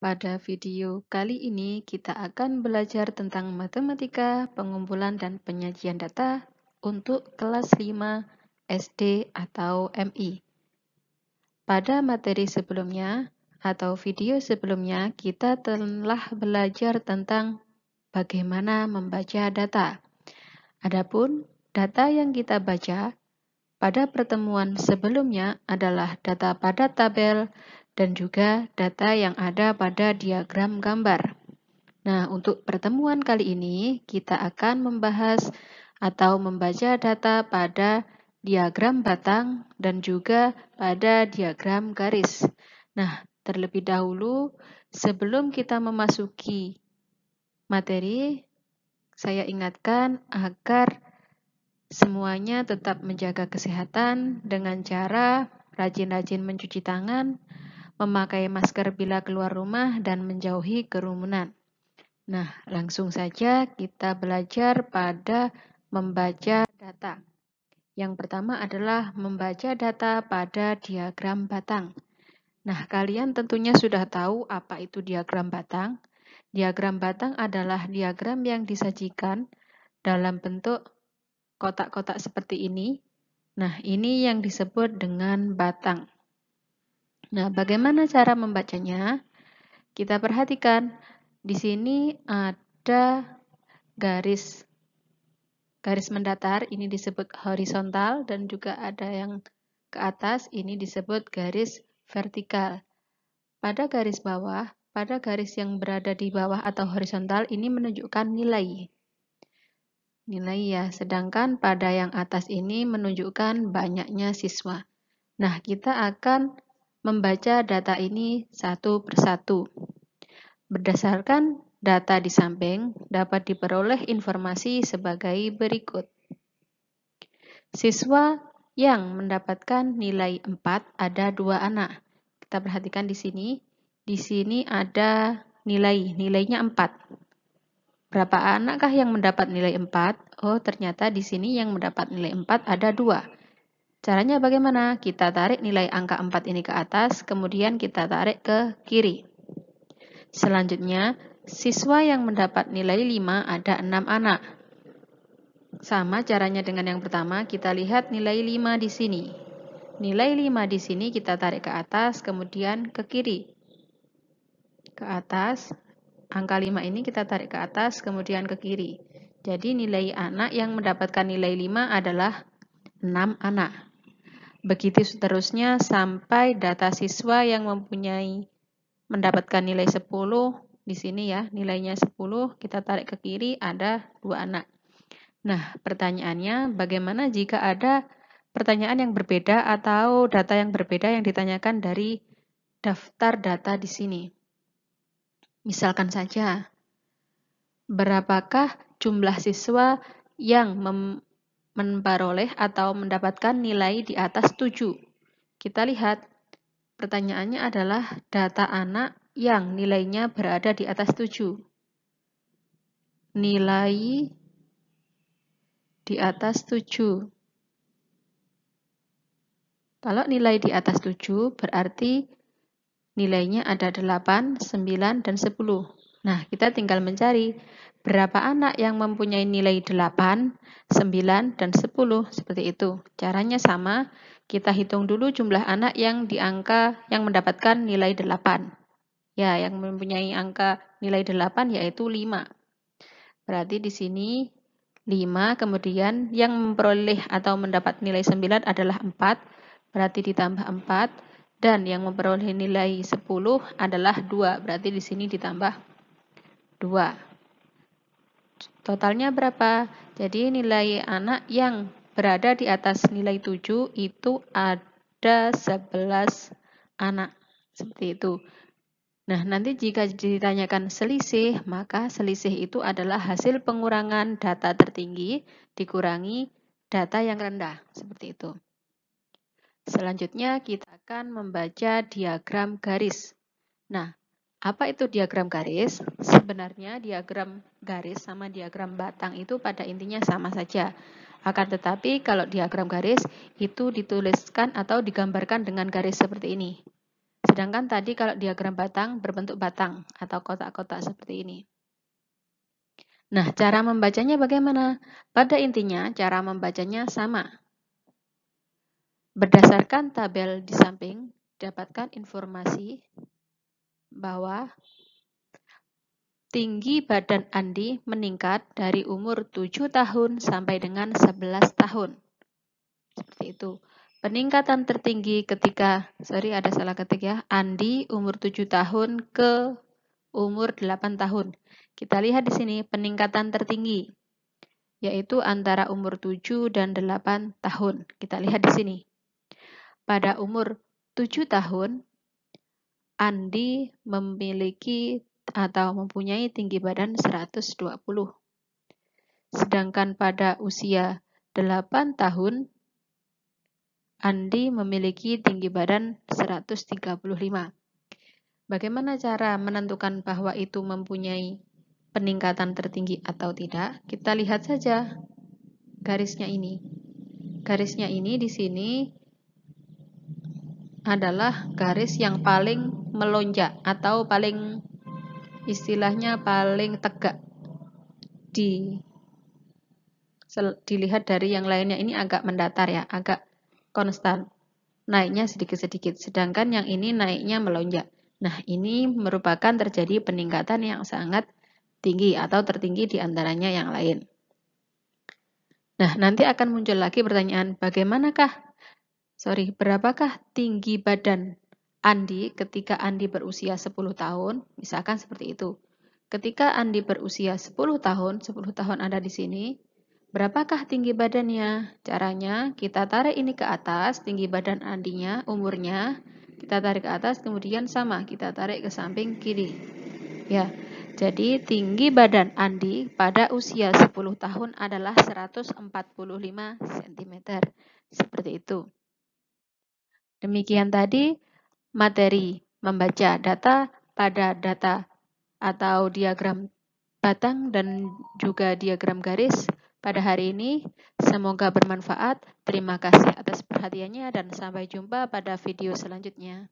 Pada video kali ini kita akan belajar tentang matematika, pengumpulan dan penyajian data untuk kelas 5 SD atau MI. Pada materi sebelumnya atau video sebelumnya kita telah belajar tentang bagaimana membaca data. Adapun data yang kita baca pada pertemuan sebelumnya adalah data pada tabel dan juga data yang ada pada diagram gambar. Nah, untuk pertemuan kali ini kita akan membahas atau membaca data pada diagram batang dan juga pada diagram garis. Nah, terlebih dahulu sebelum kita memasuki materi, saya ingatkan agar semuanya tetap menjaga kesehatan dengan cara rajin-rajin mencuci tangan, memakai masker bila keluar rumah, dan menjauhi kerumunan. Nah, langsung saja kita belajar pada membaca data. Yang pertama adalah membaca data pada diagram batang. Nah, kalian tentunya sudah tahu apa itu diagram batang. Diagram batang adalah diagram yang disajikan dalam bentuk kotak-kotak seperti ini. Nah, ini yang disebut dengan batang. Nah, bagaimana cara membacanya? Kita perhatikan, di sini ada garis mendatar, ini disebut horizontal, dan juga ada yang ke atas, ini disebut garis vertikal. Pada garis bawah, pada garis yang berada di bawah atau horizontal, ini menunjukkan nilai. Nilai ya, sedangkan pada yang atas ini menunjukkan banyaknya siswa. Nah, kita akan membaca data ini satu persatu. Berdasarkan data di samping, dapat diperoleh informasi sebagai berikut. Siswa yang mendapatkan nilai 4 ada 2 anak. Kita perhatikan di sini. Di sini ada nilainya 4. Berapa anakkah yang mendapat nilai 4? Oh, ternyata di sini yang mendapat nilai 4 ada 2. Caranya bagaimana? Kita tarik nilai angka 4 ini ke atas, kemudian kita tarik ke kiri. Selanjutnya, siswa yang mendapat nilai 5 ada 6 anak. Sama caranya dengan yang pertama, kita lihat nilai 5 di sini. Nilai 5 di sini kita tarik ke atas, kemudian ke kiri. Ke atas, angka 5 ini kita tarik ke atas, kemudian ke kiri. Jadi nilai anak yang mendapatkan nilai 5 adalah 6 anak. Begitu seterusnya sampai data siswa yang mendapatkan nilai 10, di sini ya, nilainya 10, kita tarik ke kiri, ada 2 anak. Nah, pertanyaannya, bagaimana jika ada pertanyaan yang berbeda atau data yang berbeda yang ditanyakan dari daftar data di sini? Misalkan saja, berapakah jumlah siswa yang memperoleh atau mendapatkan nilai di atas 7? Kita lihat, pertanyaannya adalah data anak yang nilainya berada di atas 7. Nilai di atas 7. Kalau nilai di atas 7 berarti nilainya ada 8, 9, dan 10. Nah, kita tinggal mencari berapa anak yang mempunyai nilai 8, 9, dan 10. Seperti itu. Caranya sama, kita hitung dulu jumlah anak yang mendapatkan nilai 8. Ya, yang mempunyai angka nilai 8 yaitu 5. Berarti di sini 5, kemudian yang memperoleh atau mendapat nilai 9 adalah 4, berarti ditambah 4, dan yang memperoleh nilai 10 adalah 2, berarti di sini ditambah 2. Totalnya berapa? Jadi nilai anak yang berada di atas nilai 7 itu ada 11 anak. Seperti itu. Nah, nanti jika ditanyakan selisih, maka selisih itu adalah hasil pengurangan data tertinggi dikurangi data yang rendah. Seperti itu. Selanjutnya, kita akan membaca diagram garis. Nah, apa itu diagram garis? Sebenarnya diagram garis sama diagram batang itu pada intinya sama saja. Akan tetapi kalau diagram garis itu dituliskan atau digambarkan dengan garis seperti ini. Sedangkan tadi kalau diagram batang berbentuk batang atau kotak-kotak seperti ini. Nah, cara membacanya bagaimana? Pada intinya, cara membacanya sama. Berdasarkan tabel di samping, dapatkan informasi bahwa tinggi badan Andi meningkat dari umur 7 tahun sampai dengan 11 tahun. Seperti itu. Peningkatan tertinggi ketika, ada salah ketik ya, Andi umur 7 tahun ke umur 8 tahun. Kita lihat di sini peningkatan tertinggi, yaitu antara umur 7 dan 8 tahun. Kita lihat di sini. Pada umur 7 tahun, Andi memiliki atau mempunyai tinggi badan 120. Sedangkan pada usia 8 tahun, Andi memiliki tinggi badan 135. Bagaimana cara menentukan bahwa itu mempunyai peningkatan tertinggi atau tidak? Kita lihat saja garisnya ini. Garisnya ini di sini adalah garis yang paling melonjak atau paling istilahnya paling tegak. Dilihat dari yang lainnya ini agak mendatar ya, agak konstan. Naiknya sedikit-sedikit, sedangkan yang ini naiknya melonjak. Nah, ini merupakan terjadi peningkatan yang sangat tinggi atau tertinggi di antaranya yang lain. Nah, nanti akan muncul lagi pertanyaan, berapakah tinggi badan Andi ketika Andi berusia 10 tahun? Misalkan seperti itu. Ketika Andi berusia 10 tahun ada di sini, berapakah tinggi badannya? Caranya, kita tarik ini ke atas, tinggi badan Andinya, umurnya, kita tarik ke atas, kemudian sama, kita tarik ke samping kiri. Ya, jadi tinggi badan Andi pada usia 10 tahun adalah 145 cm. Seperti itu. Demikian tadi materi membaca data pada data atau diagram batang dan juga diagram garis pada hari ini. Semoga bermanfaat. Terima kasih atas perhatiannya dan sampai jumpa pada video selanjutnya.